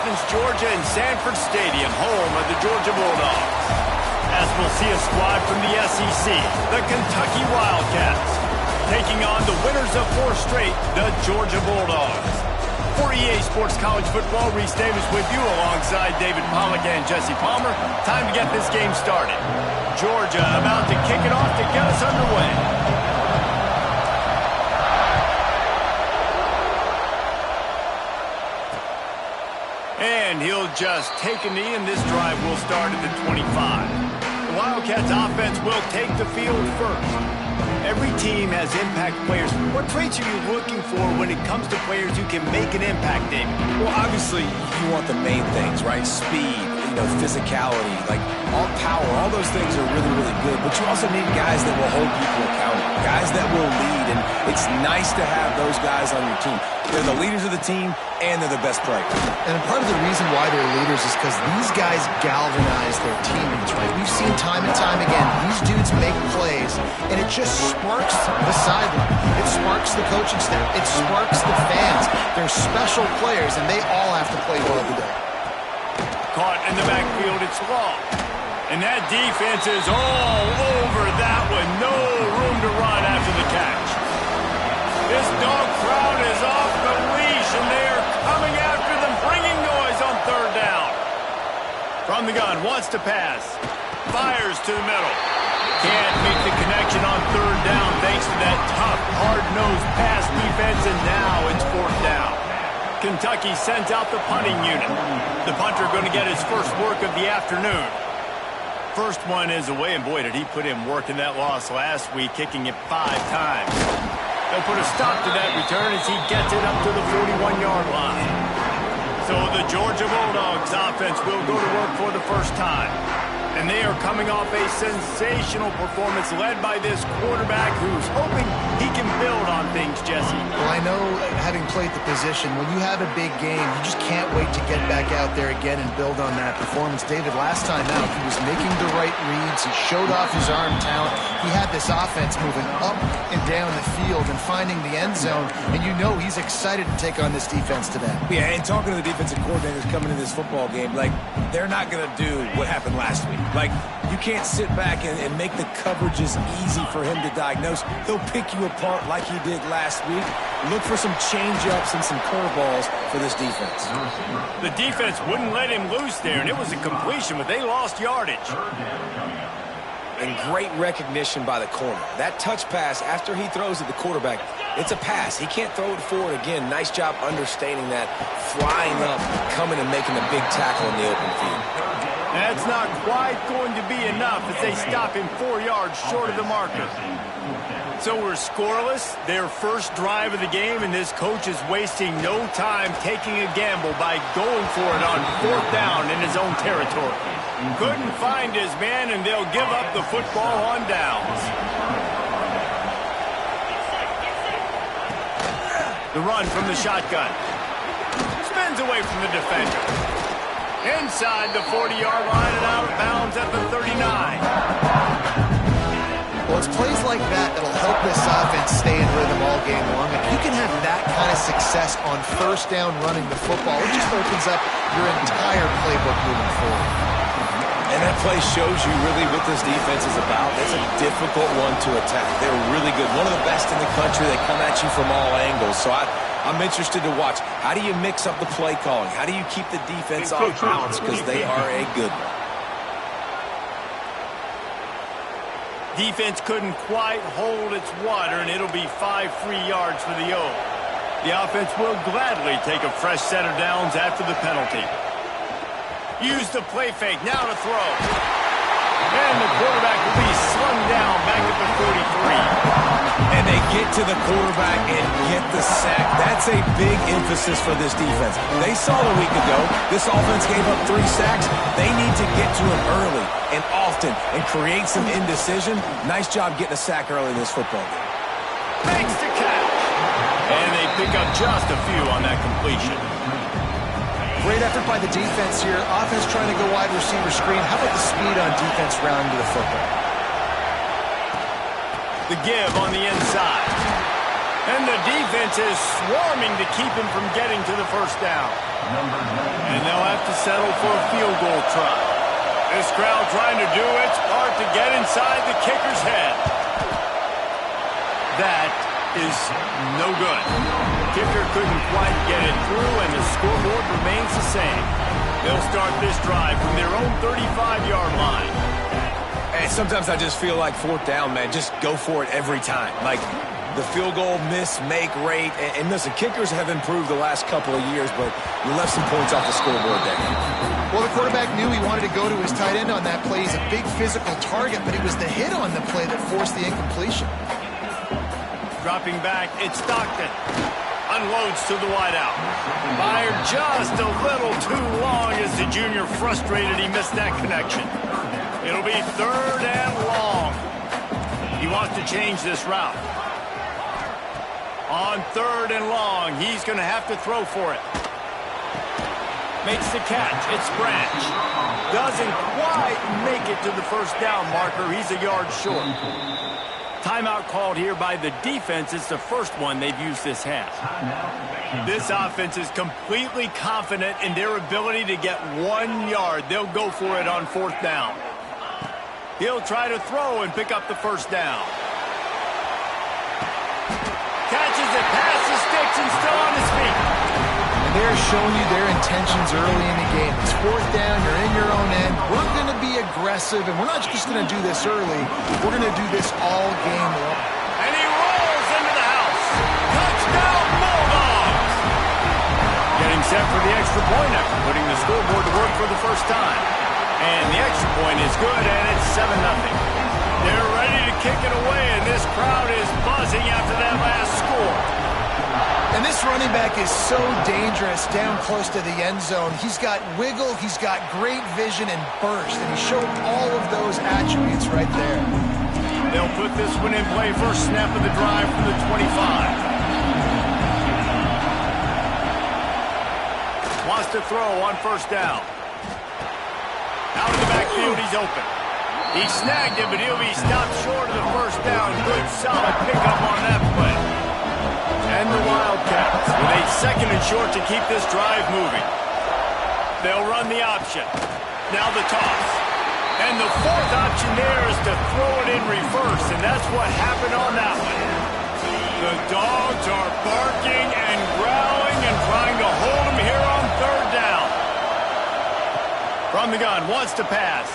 Athens, Georgia, in Sanford Stadium, home of the Georgia Bulldogs. As we'll see a squad from the SEC, the Kentucky Wildcats, taking on the winners of 4 straight, the Georgia Bulldogs. For EA Sports College Football, Reese Davis with you alongside David Pollack and Jesse Palmer. Time to get this game started. Georgia about to kick it off to get us underway. And he'll just take a knee, and this drive will start at the 25. The Wildcats offense will take the field first. Every team has impact players. What traits are you looking for when it comes to players who can make an impact, David? Well, obviously, you want the main things, right? Speed, physicality, like all power, all those things are really, really good. But you also need guys that will hold people accountable, guys that will lead. And it's nice to have those guys on your team. They're the leaders of the team, and they're the best players. And part of the reason why they're leaders is because these guys galvanize their teammates, right? We've seen time and time again, these dudes make plays, and it just sparks the sideline. It sparks the coaching staff. It sparks the fans. They're special players, and they all have to play well today. Caught in the backfield, it's Long. And that defense is all over that one. No room to run after the catch. This dog crowd is off the leash, and they are coming after them, bringing noise on 3rd down. From the gun, wants to pass. Fires to the middle. Can't make the connection on 3rd down thanks to that tough, hard-nosed pass defense, and now it's 4th down. Kentucky sends out the punting unit. The punter going to get his first work of the afternoon. First one is away, and boy, did he put in work in that loss last week, kicking it 5 times. They'll put a stop to that return as he gets it up to the 41-yard line. So the Georgia Bulldogs offense will go to work for the first time. And they are coming off a sensational performance led by this quarterback who's hoping he can build on things, Jesse. Well, I know, having played the position, when you have a big game, you just can't wait to get back out there again and build on that performance. David, last time out, he was making the right reads. He showed off his arm talent. He had this offense moving up and down the field and finding the end zone, and you know he's excited to take on this defense today. Yeah, and talking to the defensive coordinators coming in this football game, like, they're not going to do what happened last week. Like, you can't sit back and make the coverages easy for him to diagnose. He'll pick you apart like he did last week. Look for some change-ups and some curveballs for this defense. The defense wouldn't let him loose there, and it was a completion, but they lost yardage. And great recognition by the corner. That touch pass after he throws at the quarterback, it's a pass. He can't throw it forward again. Nice job understanding that, flying up, coming and making a big tackle in the open field. That's not quite going to be enough as they stop him 4 yards short of the marker. So we're scoreless, their first drive of the game, and this coach is wasting no time taking a gamble by going for it on 4th down in his own territory. Couldn't find his man, and they'll give up the football on downs. The run from the shotgun. Spins away from the defender. Inside the 40-yard line and out of bounds at the 39. Well, it's plays like that that'll help this offense stay in rhythm all game long. If you can have that kind of success on 1st down running the football, it just opens up your entire playbook moving forward. And that play shows you really what this defense is about. It's a difficult one to attack. They're really good. One of the best in the country. They come at you from all angles. So I'm interested to watch. How do you mix up the play calling? How do you keep the defense off balance? Because they are a good one. Defense couldn't quite hold its water, and it'll be 5 free yards for the O. The offense will gladly take a fresh set of downs after the penalty. Use the play fake, now to throw. And the quarterback will be slung down back at the 43. And they get to the quarterback and get the sack. That's a big emphasis for this defense. They saw a week ago, this offense gave up 3 sacks. They need to get to him early and often and create some indecision. Nice job getting a sack early in this football game. Makes the catch. And they pick up just a few on that completion. Great effort by the defense here. Offense trying to go wide receiver screen. How about the speed on defense rounding to the football? The give on the inside. And the defense is swarming to keep him from getting to the first down. And they'll have to settle for a field goal try. This crowd trying to do its part to get inside the kicker's head. That is no good. Kicker couldn't quite get it through, and the scoreboard remains the same. They'll start this drive from their own 35-yard line. And sometimes I just feel like fourth down, man. Just go for it every time. Like the field goal miss-make rate. And listen, kickers have improved the last couple of years, but you left some points off the scoreboard there. Well, the quarterback knew he wanted to go to his tight end on that play. He's a big physical target, but it was the hit on the play that forced the incompletion. Dropping back, it's Stockton. Unloads to the wideout. Fired just a little too long as the junior frustrated he missed that connection. It'll be 3rd and long. He wants to change this route. On 3rd and long, he's going to have to throw for it. Makes the catch. It's Branch. Doesn't quite make it to the first down marker. He's a yard short. Timeout called here by the defense. It's the first one they've used this half. This offense is completely confident in their ability to get 1 yard. They'll go for it on 4th down. He'll try to throw and pick up the first down. Catches it past the sticks and still on his feet. And they're showing you their intentions early in the game. It's 4th down, you're in your own end. We're going to be aggressive, and we're not just going to do this early. We're going to do this all game long. And he rolls into the house. Touchdown, Bulldogs! Getting set for the extra point after putting the scoreboard to work for the first time. And the extra point is good, and it's 7-0. They're ready to kick it away, and this crowd is buzzing after that last score. And this running back is so dangerous down close to the end zone. He's got wiggle, he's got great vision and burst, and he showed all of those attributes right there. They'll put this one in play first snap of the drive from the 25. Wants to throw on 1st down. Out of the backfield, he's open. He snagged it, but he'll be stopped short of the first down. Good, solid pickup on that play. And the Wildcats with a 2nd and short to keep this drive moving. They'll run the option. Now the toss. And the 4th option there is to throw it in reverse, and that's what happened on that one. The Dogs are barking and growling and trying to hold him here on 3rd down. From the gun, wants to pass.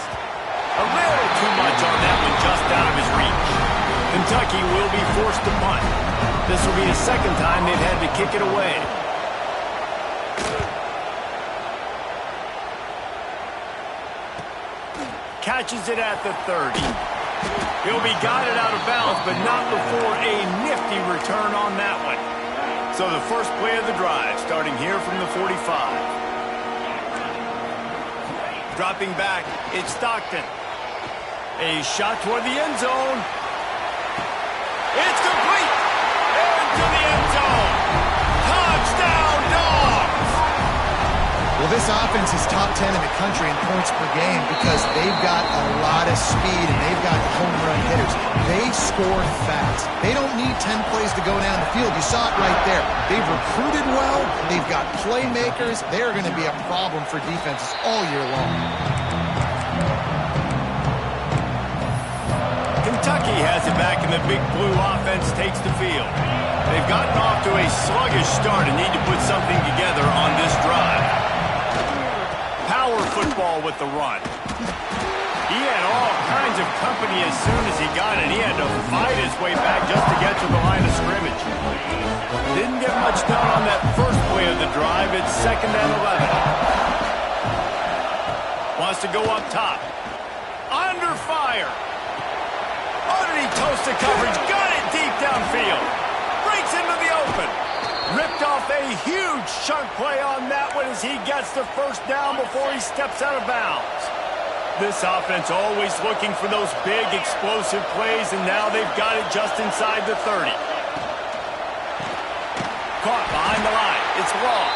A little too much on that one, just out of his reach. Kentucky will be forced to punt. This will be the 2nd time they've had to kick it away. Catches it at the 30. He'll be guided out of bounds, but not before a nifty return on that one. So the first play of the drive, starting here from the 45. Dropping back, it's Stockton. A shot toward the end zone. It's complete! Into the end zone! Touchdown, Dogs! Well, this offense is top 10 in the country in points per game because they've got a lot of speed and they've got home run hitters. They score fast. They don't need 10 plays to go down the field. You saw it right there. They've recruited well. They've got playmakers. They're going to be a problem for defenses all year long. Kentucky has it back, and the Big Blue offense takes the field. They've gotten off to a sluggish start and need to put something together on this drive. Power football with the run. He had all kinds of company as soon as he got it. He had to fight his way back just to get to the line of scrimmage. Didn't get much done on that first play of the drive. It's 2nd and 11. Wants to go up top. Under fire. Underneath toasted coverage. Got it deep downfield. Breaks into the open. Ripped off a huge chunk play on that one as he gets the first down before he steps out of bounds. This offense always looking for those big explosive plays, and now they've got it just inside the 30. Caught behind the line. It's Law.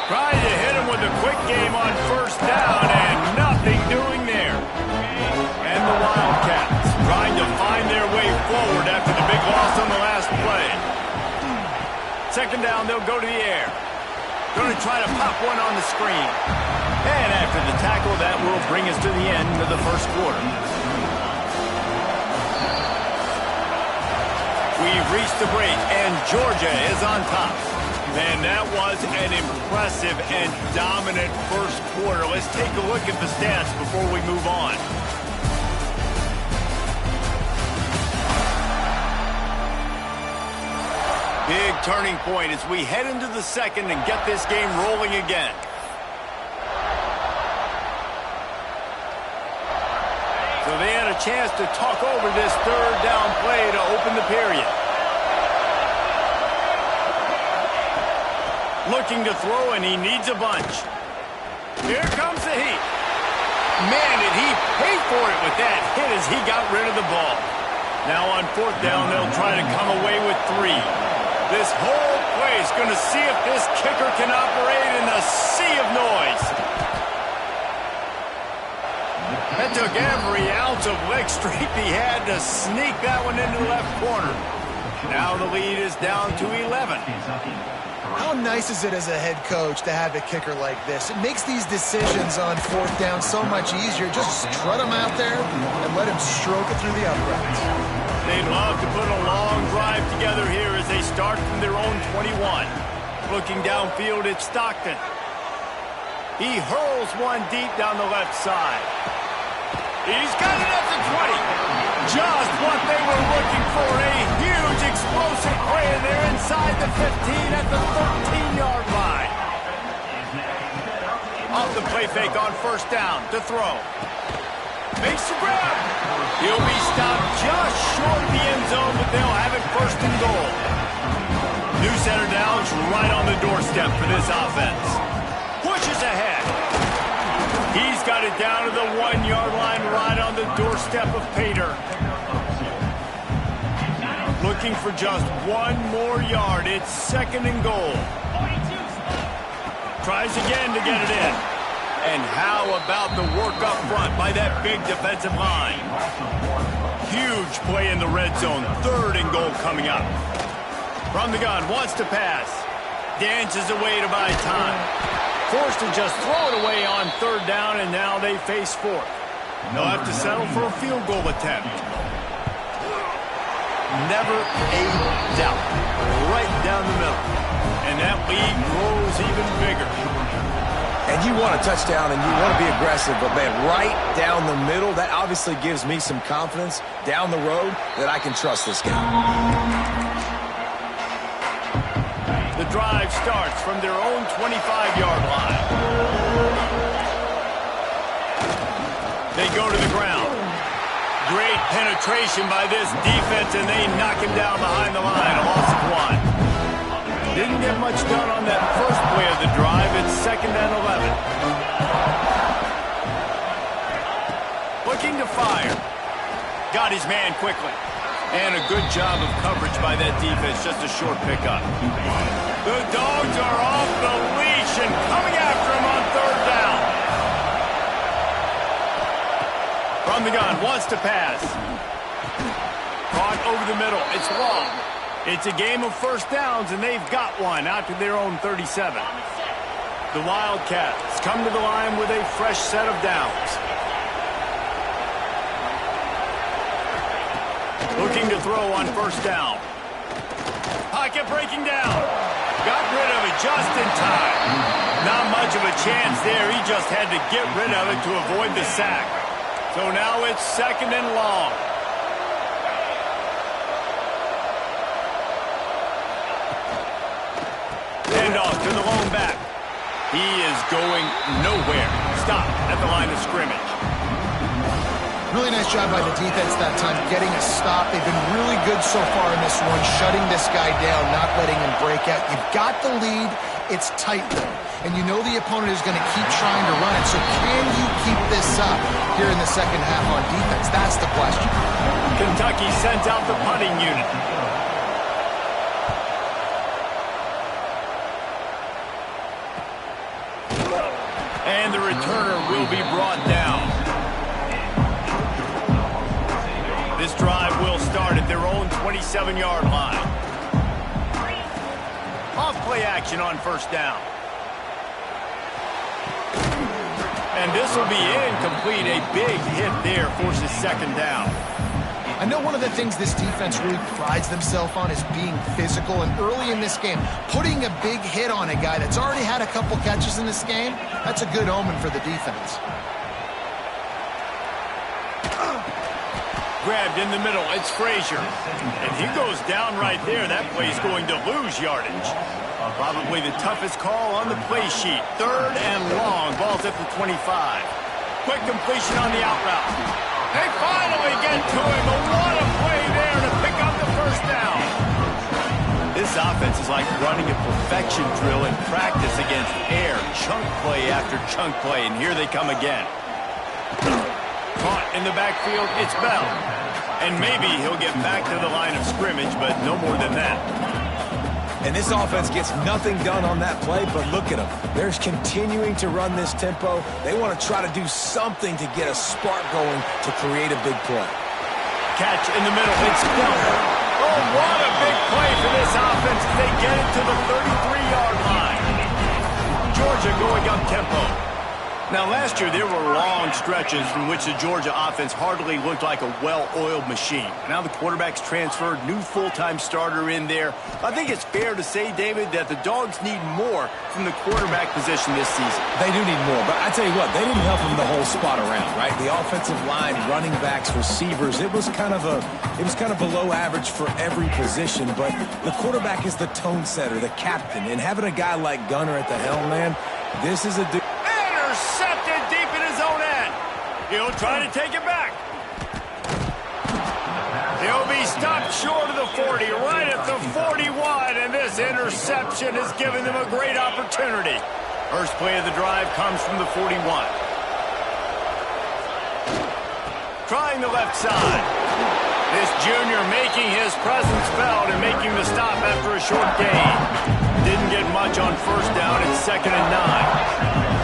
Trying to hit him with a quick game on 1st down, and nothing doing there. And the Wildcats trying to find their way forward after the big loss on the last play. second down, they'll go to the air. Going to try to pop one on the screen. And after the tackle, that will bring us to the end of the first quarter. We've reached the break, and Georgia is on top. Man, that was an impressive and dominant first quarter. Let's take a look at the stats before we move on. Big turning point as we head into the second and get this game rolling again. So they had a chance to talk over this third down play to open the period. Looking to throw, and he needs a bunch. Here comes the heat. Man, did he pay for it with that hit as he got rid of the ball. Now on fourth down, they'll try to come away with 3. This whole play is going to see if this kicker can operate in the sea of noise. That took every ounce of leg strength he had to sneak that one into the left corner. Now the lead is down to 11. How nice is it as a head coach to have a kicker like this? It makes these decisions on fourth down so much easier. Just strut him out there and let him stroke it through the uprights. They'd love to put a long drive together here as they start from their own 21. Looking downfield, it's Stockton. He hurls one deep down the left side. He's got it at the 20. Just what they were looking for. A huge explosive play, and they're inside the 15 at the 13-yard line. Off the play fake on first down to throw. Makes the grab. He'll be stopped just short of the end zone, but they'll have it first and goal. New center down's right on the doorstep for this offense. Pushes ahead. He's got it down to the 1-yard line right on the doorstep of Pater. Looking for just one more yard. It's second and goal. Tries again to get it in. And how about the work up front by that big defensive line? Huge play in the red zone. Third and goal coming up. From the gun, wants to pass. Dances away to buy time. Forced to just throw it away on third down, and now they face fourth. They'll have to settle for a field goal attempt. Never a doubt. Right down the middle. And that lead grows even bigger. And you want a touchdown and you want to be aggressive, but, man, right down the middle, that obviously gives me some confidence down the road that I can trust this guy. The drive starts from their own 25-yard line. They go to the ground. Great penetration by this defense, and they knock him down behind the line. A loss of 1. Didn't get much done on that first play of the drive. It's second and 11. Looking to fire. Got his man quickly. And a good job of coverage by that defense. Just a short pickup. The Dogs are off the leash and coming after him on third down. From the gun, wants to pass. Caught over the middle. It's long. It's a game of first downs, and they've got one out to their own 37. The Wildcats come to the line with a fresh set of downs. Looking to throw on first down. Pocket breaking down. Got rid of it just in time. Not much of a chance there. He just had to get rid of it to avoid the sack. So now it's second and long. Handoff to the lone back. He is going nowhere. Stop at the line of scrimmage. Really nice job by the defense that time, getting a stop. They've been really good so far in this one, shutting this guy down, not letting him break out. You've got the lead. It's tight, though. And you know the opponent is going to keep trying to run it. So can you keep this up here in the second half on defense? That's the question. Kentucky sends out the punting unit. And the returner will be brought down. This drive will start at their own 27-yard line. off play action on first down. And this will be incomplete. A big hit there forces second down. I know one of the things this defense really prides themselves on is being physical, and early in this game, putting a big hit on a guy that's already had a couple catches in this game, that's a good omen for the defense. Grabbed in the middle, it's Frazier. And he goes down right there. That play's going to lose yardage. Probably the toughest call on the play sheet. Third and long, ball's at the 25. Quick completion on the out route. They finally get to him. What a play there to pick up the first down. This offense is like running a perfection drill in practice against air. Chunk play after chunk play, and here they come again. Caught in the backfield, it's Bell. And maybe he'll get back to the line of scrimmage, but no more than that. And this offense gets nothing done on that play, but look at them. They're continuing to run this tempo. They want to try to do something to get a spark going to create a big play. Catch in the middle, it's Bell. Oh, what a big play for this offense. They get it to the 33-yard line. Georgia going up tempo. Now, last year, there were long stretches in which the Georgia offense hardly looked like a well-oiled machine. Now the quarterback's transferred, new full-time starter in there. I think it's fair to say, David, that the Dogs need more from the quarterback position this season. They do need more, but I tell you what, they didn't help them the whole spot around, right? The offensive line, running backs, receivers, it was kind of below average for every position, but the quarterback is the tone setter, the captain, and having a guy like Gunner at the helm, man, this is a dude. Intercepted deep in his own end. He'll try to take it back. He'll be stopped short of the 40, right at the 41, and this interception has given them a great opportunity. First play of the drive comes from the 41. Trying the left side. This junior making his presence felt and making the stop after a short gain. Didn't get much on first down. It's 2nd and 9.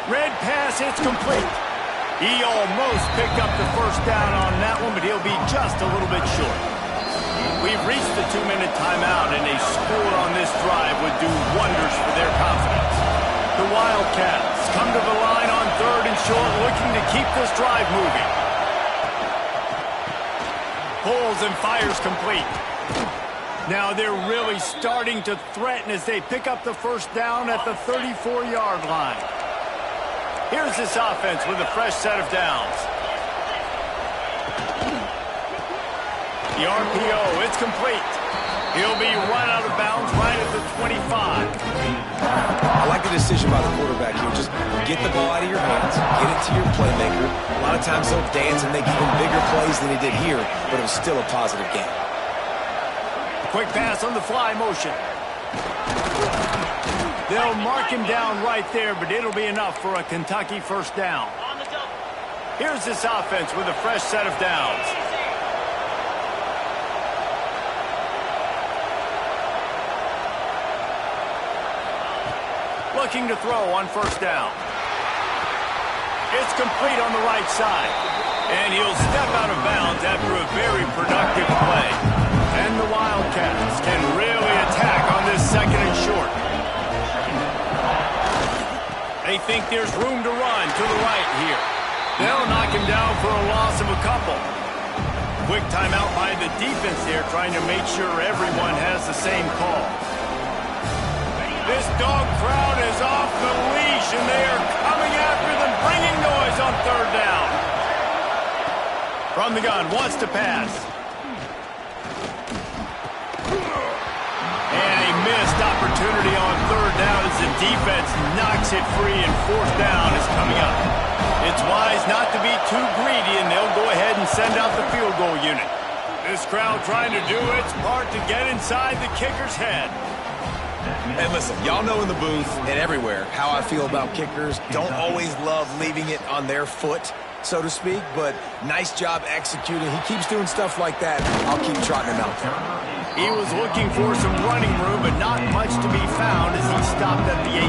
Red pass, it's complete. He almost picked up the first down on that one, but he'll be just a little bit short. We've reached the 2-minute timeout, and a score on this drive would do wonders for their confidence. The Wildcats come to the line on 3rd and short, looking to keep this drive moving. Pulls and fires complete. Now they're really starting to threaten as they pick up the first down at the 34-yard line. Here's this offense with a fresh set of downs. The RPO, it's complete. He'll be run out of bounds right at the 25. I like the decision by the quarterback here. Just get the ball out of your hands, get it to your playmaker. A lot of times they'll dance and make even bigger plays than he did here, but it was still a positive game. Quick pass on the fly motion. They'll mark him down right there, but it'll be enough for a Kentucky first down. Here's this offense with a fresh set of downs. Looking to throw on first down. It's complete on the right side. And he'll step out of bounds after a very productive play. And the Wildcats can really attack on this 2nd and short. They think there's room to run to the right here. They'll knock him down for a loss of a couple. Quick timeout by the defense there, trying to make sure everyone has the same call. This dog crowd is off the leash, and they are coming after them, bringing noise on 3rd down. From the gun, wants to pass. And a missed opportunity on 3rd down as the defense knocks it free, and 4th down is coming up. It's wise not to be too greedy, and they'll go ahead and send out the field goal unit. This crowd trying to do its part to get inside the kicker's head. And listen, y'all know in the booth and everywhere how I feel about kickers. Don't always love leaving it on their foot, so to speak, but nice job executing. He keeps doing stuff like that. I'll keep trotting him out there. He was looking for some running room, but not much to be found as he stopped at the 18.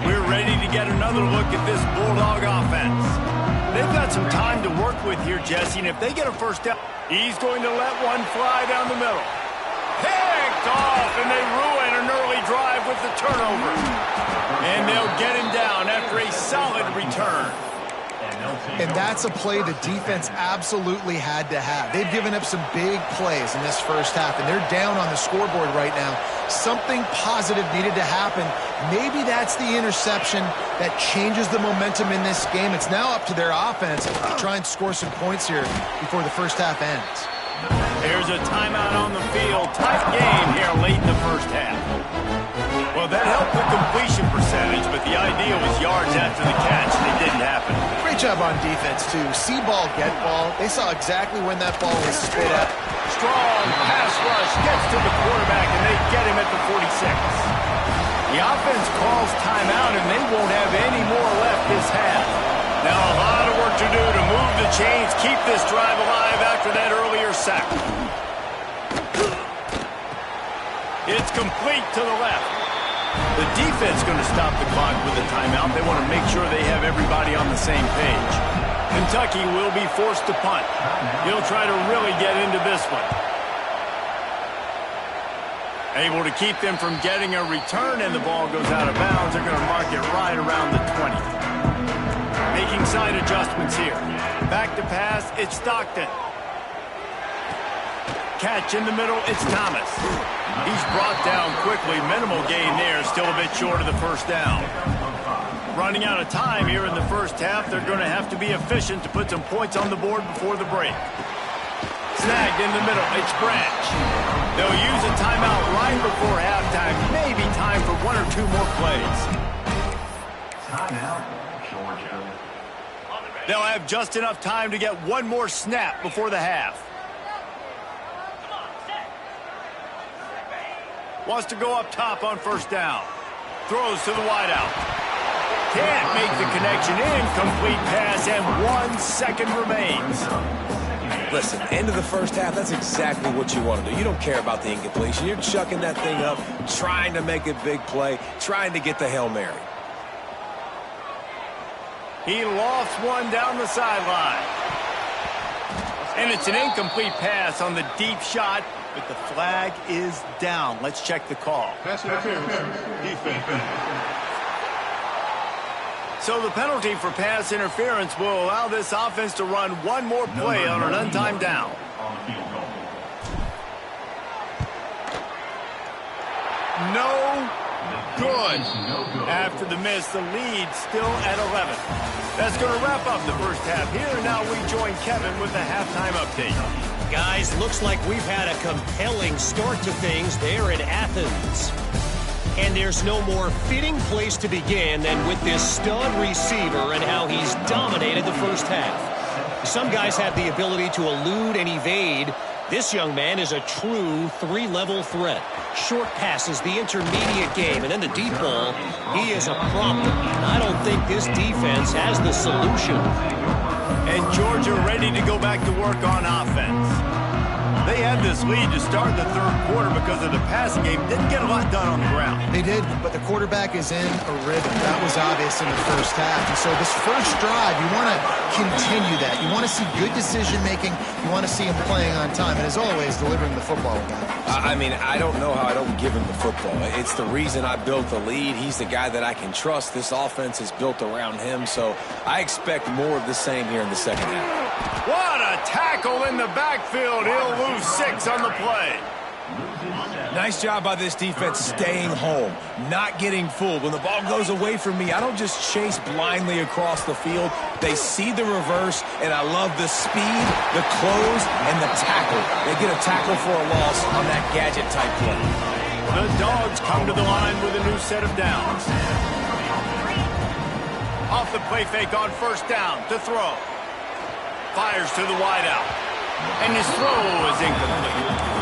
We're ready to get another look at this Bulldog offense. They've got some time to work with here, Jesse, and if they get a first down, he's going to let one fly down the middle. Picked off, and they ruin an early drive with the turnover. And they'll get him down after a solid return. And that's a play the defense absolutely had to have. They've given up some big plays in this first half, and they're down on the scoreboard right now. Something positive needed to happen. Maybe that's the interception that changes the momentum in this game. It's now up to their offense to try and score some points here before the first half ends. There's a timeout on the field. Tight game here late in the first half. Well, that helped the completion percentage, but the idea was yards after the catch, and it didn't happen. Great job on defense, too. See ball, get ball. They saw exactly when that ball was spit out. Strong pass rush gets to the quarterback, and they get him at the 46. The offense calls timeout, and they won't have any more left this half. Now a lot of work to do to move the chains, keep this drive alive after that earlier sack. It's complete to the left. The defense going to stop the clock with a timeout. They want to make sure they have everybody on the same page. Kentucky will be forced to punt. He'll try to really get into this one. Able to keep them from getting a return, and the ball goes out of bounds. They're going to mark it right around the 20. Making side adjustments here. Back to pass, it's Stockton. Catch in the middle, it's Thomas. He's brought down quickly. Minimal gain there, still a bit short of the first down. Running out of time here in the first half. They're going to have to be efficient to put some points on the board before the break. Snagged in the middle, it's Branch. They'll use a timeout right before halftime. Maybe time for one or two more plays. Timeout, Georgia. They'll have just enough time to get one more snap before the half. Wants to go up top on first down. Throws to the wideout. Can't make the connection. Incomplete pass, and 1 second remains. Listen, end of the first half, that's exactly what you want to do. You don't care about the incompletion. You're chucking that thing up, trying to make a big play, trying to get the Hail Mary. He lost one down the sideline. And it's an incomplete pass on the deep shot, but the flag is down. Let's check the call. Pass interference. Defense. So the penalty for pass interference will allow this offense to run one more play on an untimed down. No good. After the miss, the lead still at 11. That's going to wrap up the first half here. And now we join Kevin with the halftime update. Guys, looks like we've had a compelling start to things there in Athens. And there's no more fitting place to begin than with this stud receiver and how he's dominated the first half. Some guys have the ability to elude and evade. This young man is a true three-level threat. Short passes, the intermediate game, and then the deep ball. He is a problem. And I don't think this defense has the solution. And Georgia ready to go back to work on offense. They had this lead to start the third quarter because of the passing game. Didn't get a lot done on the ground. They did, but the quarterback is in a rhythm. That was obvious in the first half. And so this first drive, you want to continue that. You want to see good decision-making. You want to see him playing on time. And as always, delivering the football. I mean, I don't know how I don't give him the football. It's the reason I built the lead. He's the guy that I can trust. This offense is built around him, so I expect more of the same here in the second half. What a tackle in the backfield. He'll lose 6 on the play. Nice job by this defense staying home, not getting fooled. When the ball goes away from me, I don't just chase blindly across the field. They see the reverse, and I love the speed, the close, and the tackle. They get a tackle for a loss on that gadget-type play. The Dogs come to the line with a new set of downs. Off the play fake on first down to throw. Fires to the wideout. And his throw is incomplete.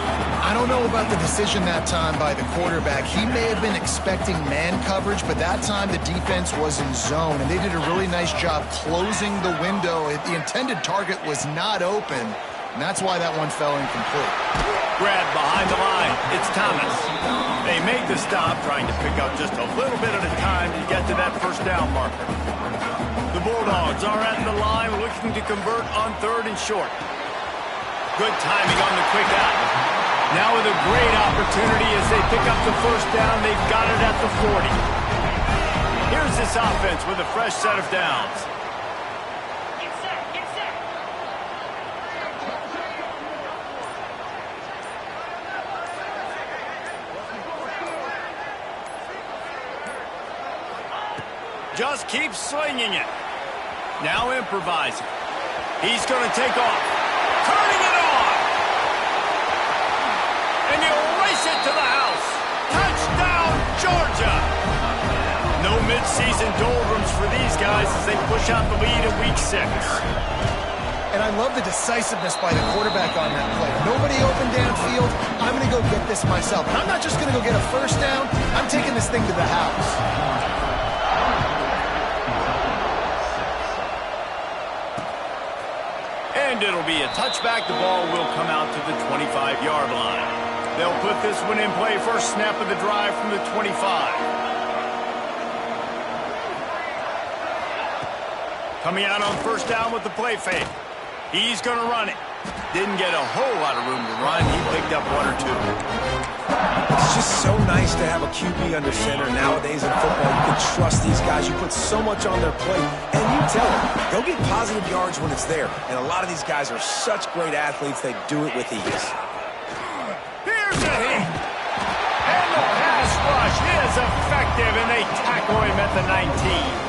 I don't know about the decision that time by the quarterback. He may have been expecting man coverage, but that time the defense was in zone, and they did a really nice job closing the window. The intended target was not open, and that's why that one fell incomplete. Grab behind the line. It's Thomas. They make the stop, trying to pick up just a little bit at a time to get to that first down marker. The Bulldogs are at the line looking to convert on 3rd and short. Good timing on the quick out. Now with a great opportunity as they pick up the first down. They've got it at the 40. Here's this offense with a fresh set of downs. Get set, get set. Just keep slinging it. Now improvising. He's going to take off. Turning it on. And he'll race it to the house. Touchdown, Georgia. No midseason doldrums for these guys as they push out the lead in week 6. And I love the decisiveness by the quarterback on that play. Nobody open downfield. I'm going to go get this myself. And I'm not just going to go get a first down. I'm taking this thing to the house. And it'll be a touchback. The ball will come out to the 25-yard line. They'll put this one in play. First snap of the drive from the 25. Coming out on first down with the play fake. He's going to run it. Didn't get a whole lot of room to run. He picked up 1 or 2. It's just so nice to have a QB under center. Nowadays in football, you can trust these guys. You put so much on their plate, and you tell them, go get positive yards when it's there. And a lot of these guys are such great athletes, they do it with ease. Here's a hit. And the pass rush is effective, and they tackle him at the 19.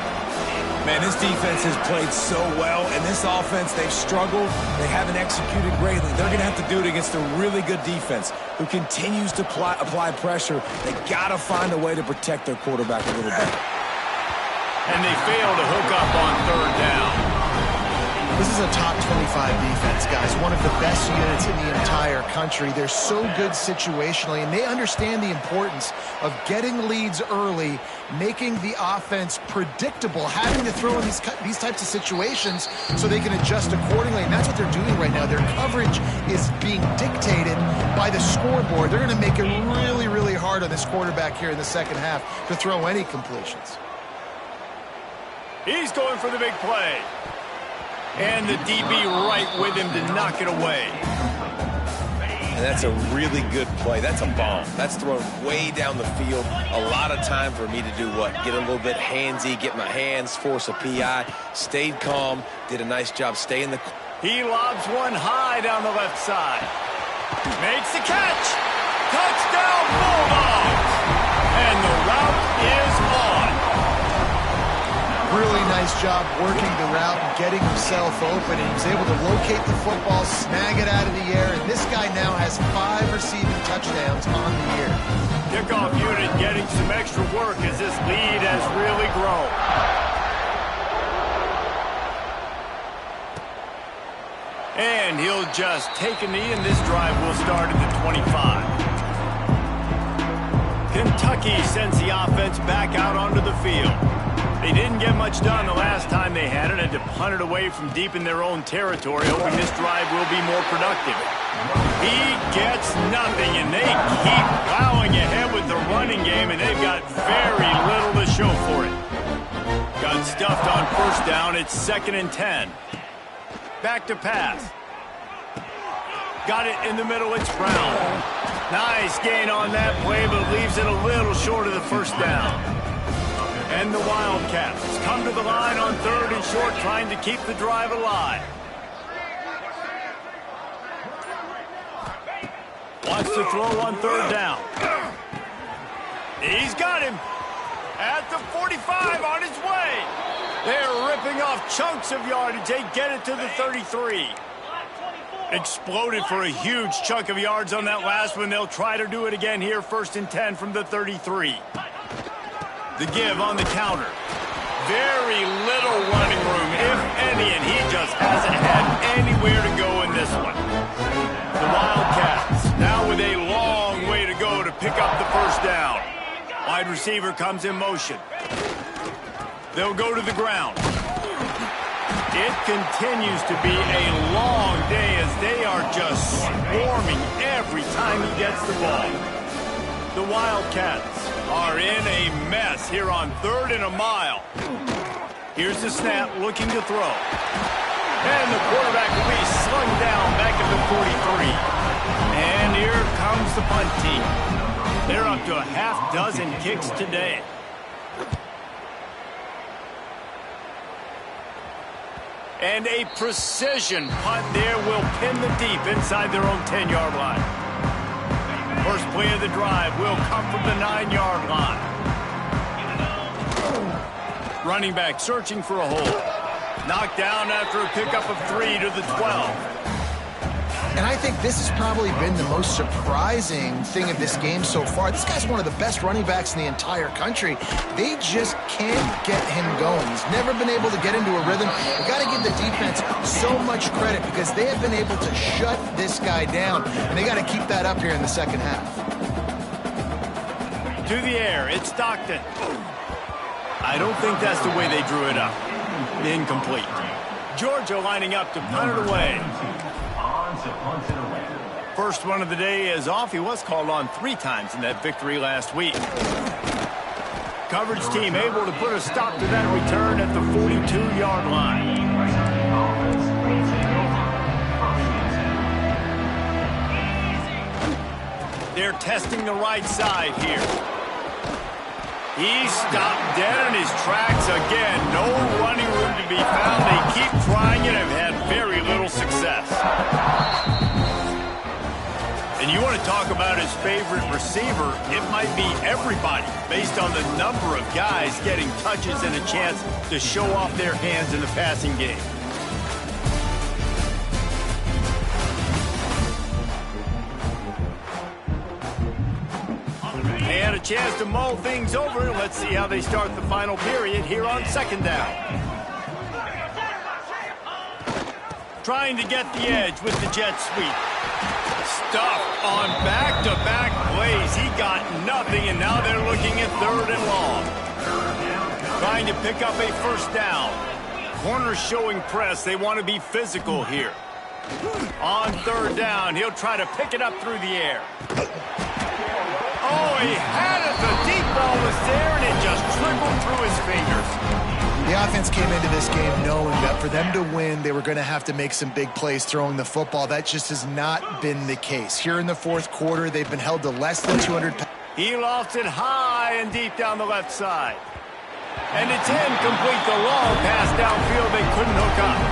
Man, this defense has played so well, and this offense, they've struggled. They haven't executed greatly. They're going to have to do it against a really good defense who continues to apply pressure. They got to find a way to protect their quarterback a little better. And they fail to hook up on 3rd down. This is a top 25 defense, guys. One of the best units in the entire country. They're so good situationally, and they understand the importance of getting leads early, making the offense predictable, having to throw in these types of situations so they can adjust accordingly. And that's what they're doing right now. Their coverage is being dictated by the scoreboard. They're going to make it really, really hard on this quarterback here in the second half to throw any completions. He's going for the big play. And the DB right with him to knock it away. And that's a really good play. That's a bomb. That's thrown way down the field. A lot of time for me to do what? Get a little bit handsy, get my hands, force a PI. Stayed calm, did a nice job staying the... He lobs one high down the left side. Makes the catch. Touchdown, Bulldogs. And the route is on. Really nice job working the route and getting himself open. He was able to locate the football, snag it out of the air, and this guy now has 5 receiving touchdowns on the year. Kickoff unit getting some extra work as this lead has really grown. And he'll just take a knee, and this drive will start at the 25. Kentucky sends the offense back out onto the field. They didn't get much done the last time they had it, had to punt it away from deep in their own territory, hoping this drive will be more productive. He gets nothing, and they keep plowing ahead with the running game, and they've got very little to show for it. Got stuffed on first down. It's 2nd and 10. Back to pass. Got it in the middle. It's Brown. Nice gain on that play, but leaves it a little short of the first down. And the Wildcats come to the line on 3rd and short, trying to keep the drive alive. Wants to throw on 3rd down. He's got him at the 45 on his way. They're ripping off chunks of yardage. They get it to the 33. Exploded for a huge chunk of yards on that last one. They'll try to do it again here, 1st and 10 from the 33. The give on the counter. Very little running room, if any, and he just hasn't had anywhere to go in this one. The Wildcats now with a long way to go to pick up the first down. Wide receiver comes in motion. They'll go to the ground. It continues to be a long day as they are just swarming every time he gets the ball. The Wildcats are in a mess here on 3rd and a mile. Here's the snap, looking to throw. And the quarterback will be slung down back at the 43. And here comes the punt team. They're up to a half dozen kicks today. And a precision punt there will pin the deep inside their own 10-yard line. First play of the drive will come from the 9-yard line. Running back searching for a hole. Knocked down after a pickup of 3 to the 12. And I think this has probably been the most surprising thing of this game so far. This guy's one of the best running backs in the entire country. They just can't get him going. He's never been able to get into a rhythm. You've got to give the defense so much credit because they have been able to shut this guy down. And they got to keep that up here in the second half. To the air, it's Stockton. I don't think that's the way they drew it up. Incomplete. Georgia lining up to punt it away. First one of the day is off. He was called on 3 times in that victory last week. Coverage team able to put a stop to that return at the 42-yard line. They're testing the right side here. He's stopped dead in his tracks again. No running room to be found. They keep trying it and have had very little success. And you want to talk about his favorite receiver, it might be everybody based on the number of guys getting touches and a chance to show off their hands in the passing game. And a chance to mull things over. Let's see how they start the final period here on second down. Trying to get the edge with the jet sweep. Stuffed on back-to-back plays. He got nothing, and now they're looking at 3rd and long. Trying to pick up a first down. Corners showing press. They want to be physical here. On 3rd down, he'll try to pick it up through the air. Oh, he had it. The deep ball was there, and it just trickled through his fingers. The offense came into this game knowing that for them to win, they were going to have to make some big plays throwing the football. That just has not been the case. Here in the 4th quarter, they've been held to less than 200 pounds. He lost it high and deep down the left side. And it's incomplete. The long pass downfield they couldn't hook up.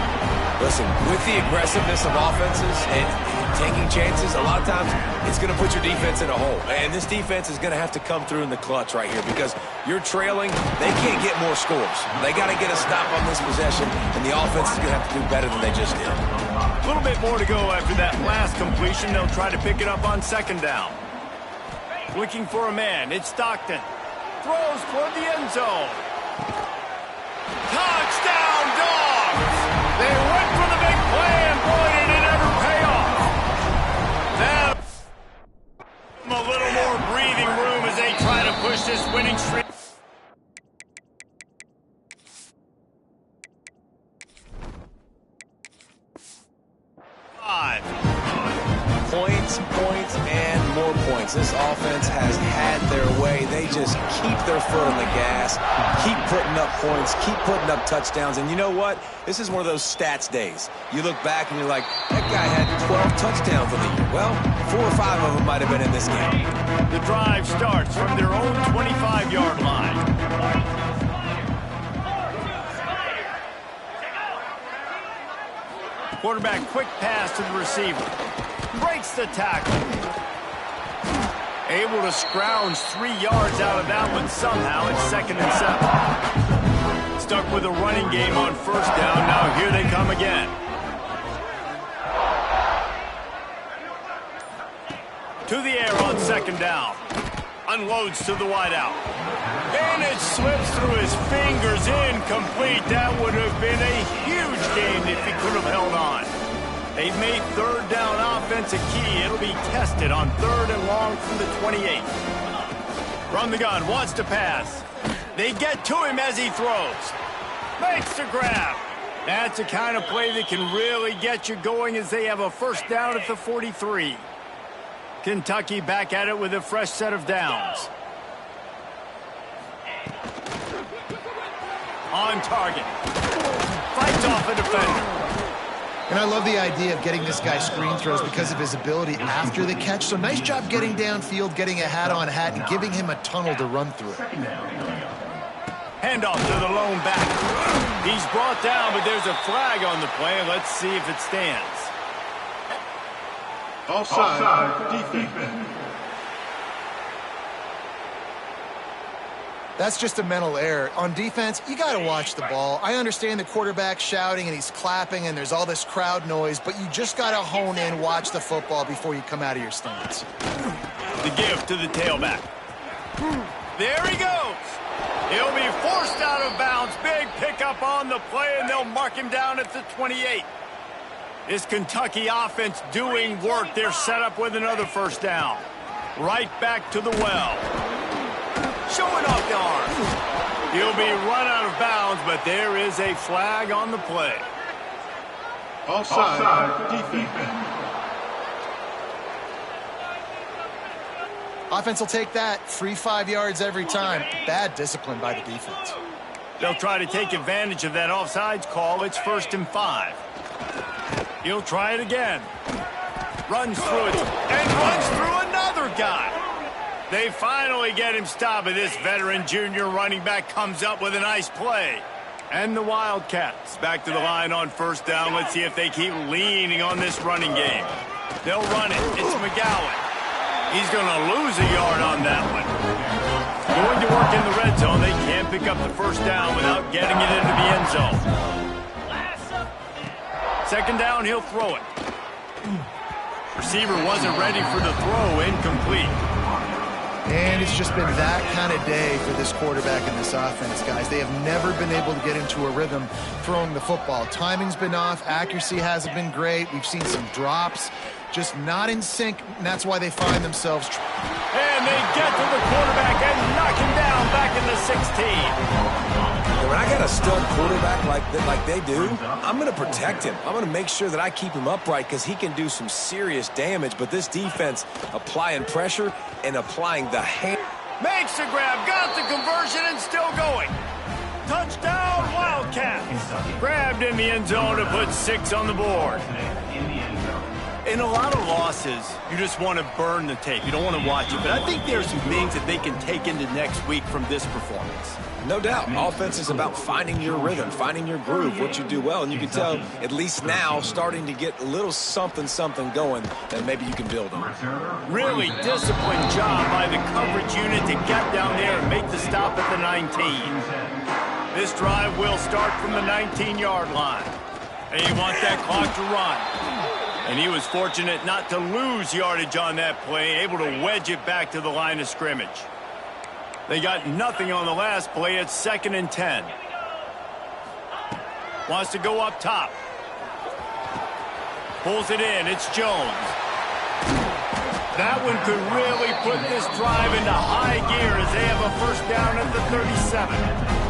Listen, with the aggressiveness of offenses and taking chances, a lot of times it's going to put your defense in a hole. And this defense is going to have to come through in the clutch right here because you're trailing. They can't get more scores. They got to get a stop on this possession, and the offense is going to have to do better than they just did. A little bit more to go after that last completion. They'll try to pick it up on 2nd down. Looking for a man. It's Stockton. Throws toward the end zone. Touchdown, Dogs! They went for the big play, and boy, did it ever pay off. Now, a little more breathing room as they try to push this winning streak. Points, and more points. This offense has had their way. They just keep their foot on the gas, keep putting up points, keep putting up touchdowns. And you know what? This is one of those stats days. You look back and you're like, that guy had 12 touchdowns on the year. Well, 4 or 5 of them might have been in this game. The drive starts from their own 25-yard line. Quarterback quick pass to the receiver. Breaks the tackle. Able to scrounge 3 yards out of that one somehow. It's 2nd and 7. Stuck with a running game on 1st down. Now here they come again. To the air on 2nd down. Unloads to the wideout. And it slips through his fingers. Incomplete. That would have been a huge gain if he could have held on. They've made 3rd down offense a key. It'll be tested on 3rd and long from the 28. From the gun, wants to pass. They get to him as he throws. Makes the grab. That's the kind of play that can really get you going as they have a first down at the 43. Kentucky back at it with a fresh set of downs. On target. Fights off a defender. And I love the idea of getting this guy screen throws because of his ability after the catch. So nice job getting downfield, getting a hat-on-hat, and giving him a tunnel to run through. Handoff to the lone back. He's brought down, but there's a flag on the play. Let's see if it stands. Offside, defense. That's just a mental error. On defense, you got to watch the ball. I understand the quarterback shouting and he's clapping and there's all this crowd noise, but you just got to hone in, watch the football before you come out of your stance. The give to the tailback. There he goes. He'll be forced out of bounds. Big pickup on the play, and they'll mark him down at the 28. This Kentucky offense doing work. They're set up with another first down. Right back to the well. Showing off the arm. He'll be run out of bounds, but there is a flag on the play. Offside, defense. Offense will take that. Free 5 yards every time. Bad discipline by the defense. They'll try to take advantage of that offsides call. It's 1st and 5. He'll try it again. Runs through it and runs through another guy. They finally get him stopped, but this veteran junior running back comes up with a nice play. And the Wildcats back to the line on first down. Let's see if they keep leaning on this running game. They'll run it. It's McGowan. He's going to lose a yard on that one. Going to work in the red zone. They can't pick up the first down without getting it into the end zone. Second down, he'll throw it. Receiver wasn't ready for the throw. Incomplete. And it's just been that kind of day for this quarterback and this offense, guys. They have never been able to get into a rhythm throwing the football. Timing's been off. Accuracy hasn't been great. We've seen some drops. Just not in sync, and that's why they find themselves. And they get to the quarterback and knock him down back in the 16. When I got a stud quarterback like they do, I'm going to protect him. I'm going to make sure that I keep him upright because he can do some serious damage. But this defense applying pressure and applying the hand. Makes the grab, got the conversion, and still going. Touchdown, Wildcats. Grabbed in the end zone to put 6 on the board. In a lot of losses, you just want to burn the tape. You don't want to watch it. But I think there's some things that they can take into next week from this performance. No doubt. Offense is about finding your rhythm, finding your groove, what you do well. And you can tell, at least now, starting to get a little something going that maybe you can build on. Really disciplined job by the coverage unit to get down there and make the stop at the 19. This drive will start from the 19-yard line. They want that clock to run. And he was fortunate not to lose yardage on that play, able to wedge it back to the line of scrimmage. They got nothing on the last play. It's 2nd and 10. Wants to go up top. Pulls it in. It's Jones. That one could really put this drive into high gear as they have a first down at the 37.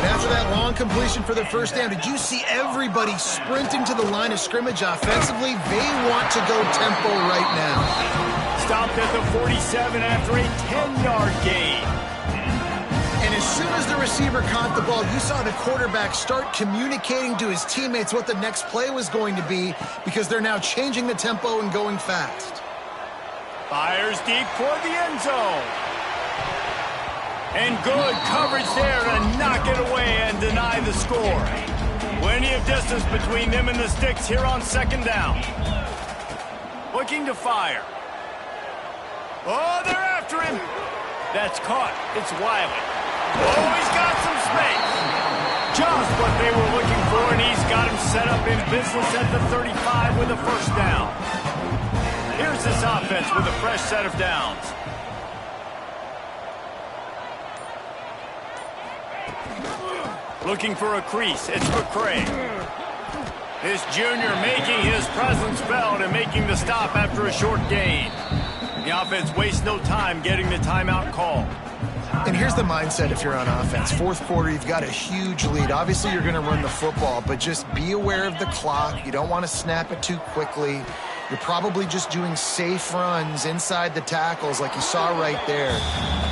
And after that long completion for the first down, did you see everybody sprinting to the line of scrimmage offensively? They want to go tempo right now. Stopped at the 47 after a 10-yard gain. And as soon as the receiver caught the ball, you saw the quarterback start communicating to his teammates what the next play was going to be because they're now changing the tempo and going fast. Fires deep toward the end zone. And good coverage there to knock it away and deny the score. Plenty of distance between them and the sticks here on 2nd down. Looking to fire. Oh, they're after him. That's caught. It's Wiley. Oh, he's got some space. Just what they were looking for, and he's got him set up in business at the 35 with a first down. Here's this offense with a fresh set of downs. Looking for a crease. It's McCray. This junior making his presence felt and making the stop after a short gain. The offense wastes no time getting the timeout call. And here's the mindset if you're on offense. 4th quarter, you've got a huge lead. Obviously, you're going to run the football, but just be aware of the clock. You don't want to snap it too quickly. You're probably just doing safe runs inside the tackles like you saw right there.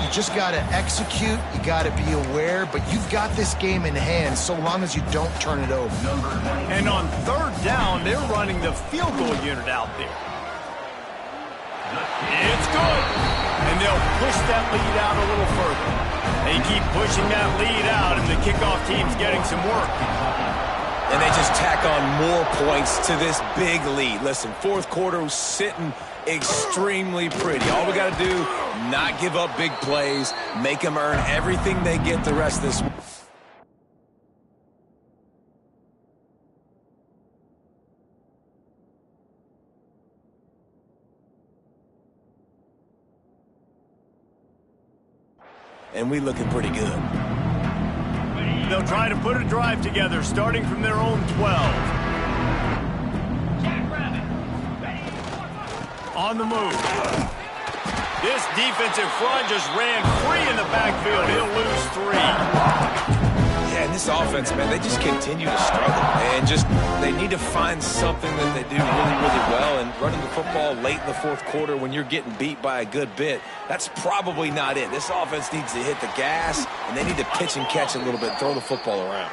You just got to execute. You got to be aware, but you've got this game in hand so long as you don't turn it over. And on third down, they're running the field goal unit out there. It's good. And they'll push that lead out a little further. They keep pushing that lead out, and the kickoff team's getting some work. And they just tack on more points to this big lead. Listen, fourth quarter was sitting extremely pretty. All we got to do, not give up big plays, make them earn everything they get the rest of this week. And we looking pretty good. They'll try to put a drive together, starting from their own 12. On the move. This defensive front just ran free in the backfield. He'll lose 3. Yeah, and this offense, man, they just continue to struggle. And they need to find something that they do really, really well. And running the football late in the fourth quarter when you're getting beat by a good bit, that's probably not it. This offense needs to hit the gas, and they need to pitch and catch a little bit, throw the football around.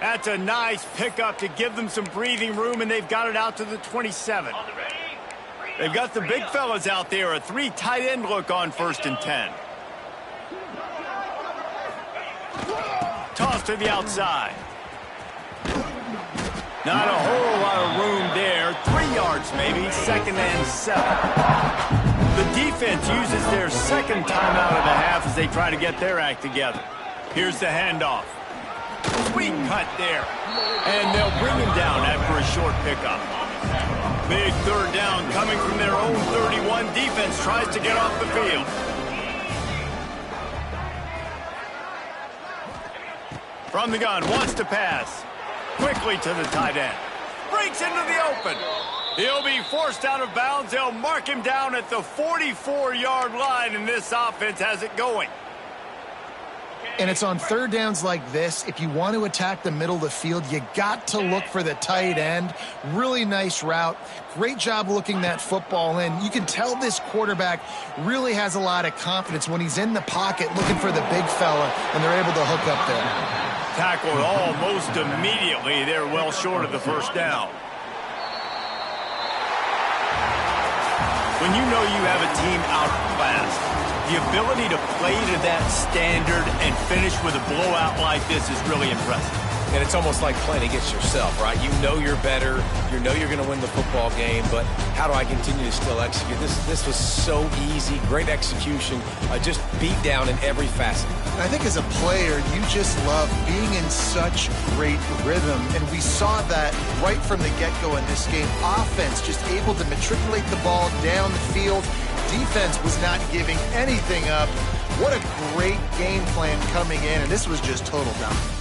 That's a nice pickup to give them some breathing room, and they've got it out to the 27. They've got the big fellas out there, a 3 tight end look on 1st and 10. Toss to the outside. Not a whole lot of room there. 3 yards maybe, 2nd and 7. The defense uses their second timeout of the half as they try to get their act together. Here's the handoff. Sweet cut there. And they'll bring him down after a short pickup. Big third down coming from their own 31. Defense tries to get off the field. From the gun, wants to pass. Quickly to the tight end. Breaks into the open. He'll be forced out of bounds. They'll mark him down at the 44-yard line, and this offense has it going. And it's on third downs like this. If you want to attack the middle of the field, you got to look for the tight end. Really nice route. Great job looking that football in. You can tell this quarterback really has a lot of confidence when he's in the pocket looking for the big fella, and they're able to hook up there. Tackled almost immediately. They're well short of the first down. When you know you have a team outclassed, the ability to play to that standard and finish with a blowout like this is really impressive. And it's almost like playing against yourself, right? You know you're better. You know you're going to win the football game, but how do I continue to still execute? This was so easy. Great execution. Just beat down in every facet. I think as a player, you just love being in such great rhythm, and we saw that right from the get-go in this game. Offense just able to matriculate the ball down the field. Defense was not giving anything up. What a great game plan coming in, and this was just total dominance.